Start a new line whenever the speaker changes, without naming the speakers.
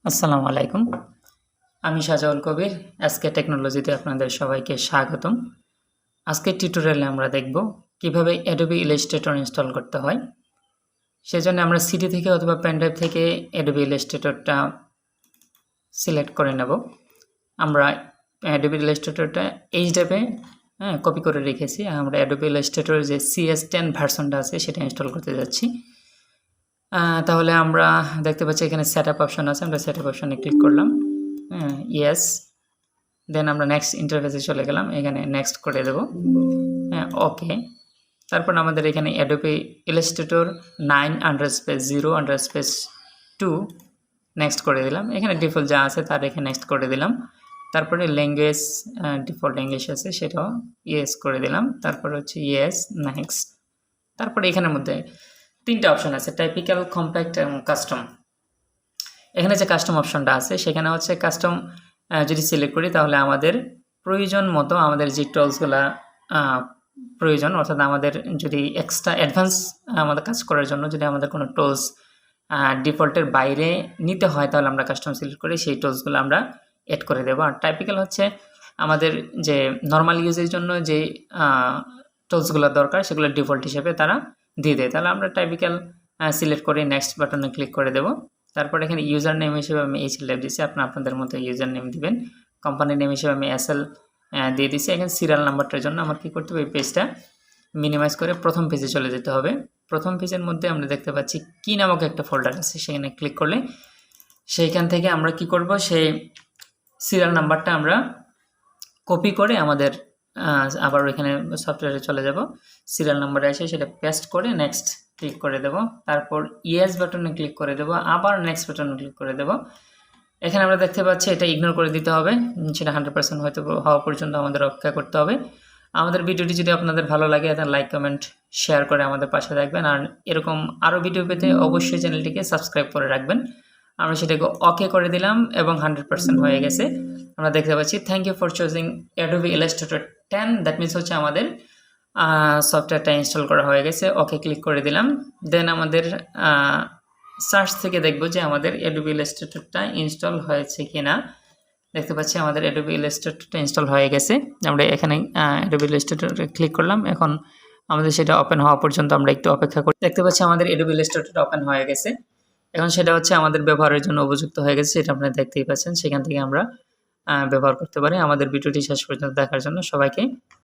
আসসালামু আলাইকুম। আমি শাহজাউল কবির। আজকে টেকনোলজিতে আপনাদের সবাইকে স্বাগতম। আজকের টিউটোরিয়ালে আমরা দেখব কিভাবে Adobe Illustrator ইনস্টল করতে হয়। সেজন্য আমরা সিডি থেকে অথবা পেন ড্রাইভ থেকে Adobe Illustratorটা সিলেক্ট করে নেব। আমরা Adobe Illustratorটা এইচডিএফে কপি করে রেখেছি। আমরা Adobe Illustrator যে CS10 ভার্সনটা আছে সেটা ইনস্টল করতে যাচ্ছি। তাহলে আমরা দেখতে পাচ্ছি এখানে সেটআপ অপশন আছে। আমরা সেটআপ অপশনে ক্লিক করলাম। ইয়েস, দেন আমরা নেক্সট ইন্টারফেসে চলে গেলাম। এখানে নেক্সট করে দেব। ওকে। তারপর আমাদের এখানে Adobe Illustrator 9_0_2 নেক্সট করে দিলাম। এখানে ডিফল্ট যা আছে তার এখানে নেক্সট করে দিলাম। তারপরে ল্যাঙ্গুয়েজ ডিফল্ট ইংলিশ আছে সেটাও ইয়েস করে দিলাম। তারপর হচ্ছে ইয়েস, নেক্সট। তারপরে এখানের মধ্যে তিনটা অপশন আছে, টাইপিক্যাল, কম্প্যাক্ট এবং কাস্টম। এখানে যে কাস্টম অপশনটা আছে সেখানে হচ্ছে কাস্টম যদি সিলেক্ট করি তাহলে আমাদের প্রয়োজন মতো আমাদের যে টুলসগুলো প্রয়োজন, অর্থাৎ আমাদের যদি এক্সট্রা অ্যাডভান্স আমাদের কাজ করার জন্য যদি আমাদের কোনো টুলস ডিফল্টের বাইরে নিতে হয় তাহলে আমরা কাস্টম সিলেক্ট করে সেই টুলসগুলো আমরা অ্যাড করে দেবো। আর টাইপিক্যাল হচ্ছে আমাদের যে নর্মাল ইউজের জন্য যে টুলসগুলো দরকার সেগুলো ডিফল্ট হিসেবে তারা দিয়ে দেয়। তাহলে আমরা টাইপিক্যাল সিলেক্ট করে নেক্সট বাটনে ক্লিক করে দেব। তারপর এখানে ইউজার নেম হিসেবে আমি HLF দিচ্ছি, আপনাদের মতো ইউজার নেম দিবেন। কোম্পানি নেম হিসেবে আমি SL দিয়ে দিচ্ছি। এখানে সিরিয়াল নাম্বারটার জন্য আমার কী করতে হবে, এই পেজটা মিনিমাইজ করে প্রথম পেজে চলে যেতে হবে। প্রথম পেজের মধ্যে আমরা দেখতে পাচ্ছি কি নামক একটা ফোল্ডার আছে, সেখানে ক্লিক করলে সেইখান থেকে আমরা কি করব, সেই সিরিয়াল নাম্বারটা আমরা কপি করে আমাদের আবার ওইখানে সফটওয়্যারে চলে যাব। সিরিয়াল নাম্বারে এসে সেটা পেস্ট করে নেক্সট ক্লিক করে দেব। তারপর ইয়েস বাটনে ক্লিক করে দেব, আবার নেক্সট বাটনে ক্লিক করে দেব। এখানে আমরা দেখতে পাচ্ছি এটা ইগনোর করে দিতে হবে, সেটা 100% হয়তো হওয়া পর্যন্ত আমাদের অপেক্ষা করতে হবে। আমাদের ভিডিওটি যদি আপনাদের ভালো লাগে তাহলে লাইক, কমেন্ট, শেয়ার করে আমাদের পাশে থাকবেন। আর এরকম আরও ভিডিও পেতে অবশ্যই চ্যানেলটিকে সাবস্ক্রাইব করে রাখবেন। আমরা সেটাকে ওকে করে দিলাম এবং 100% হয়ে গেছে। আমরা দেখতে পাচ্ছি thank you for choosing Adobe Illustrator 10, that means হচ্ছে আমাদের সফটওয়্যারটা ইনস্টল করা হয়ে গেছে। ওকে ক্লিক করে দিলাম। দেন আমাদের সার্চ থেকে দেখব যে আমাদের Adobe Illustratorটা ইনস্টল হয়েছে কিনা। দেখতে পাচ্ছি আমাদের Adobe Illustratorটা ইনস্টল হয়ে গেছে। আমরা এখানে Adobe Illustrator ক্লিক করলাম। এখন আমাদের সেটা ওপেন হওয়া পর্যন্ত আমরা একটু অপেক্ষা করি। দেখতে পাচ্ছি আমাদের Adobe Illustratorটা ওপেন হয়ে গেছে। এখন সেটা হচ্ছে আমাদের ব্যবহারের জন্য উপযুক্ত হয়ে গেছে, সেটা আপনারা দেখতেই পাচ্ছেন। সেখান থেকে আমরা ব্যবহার করতে পারি। আমাদের ভিডিওটি শেষ পর্যন্ত দেখার জন্য সবাইকে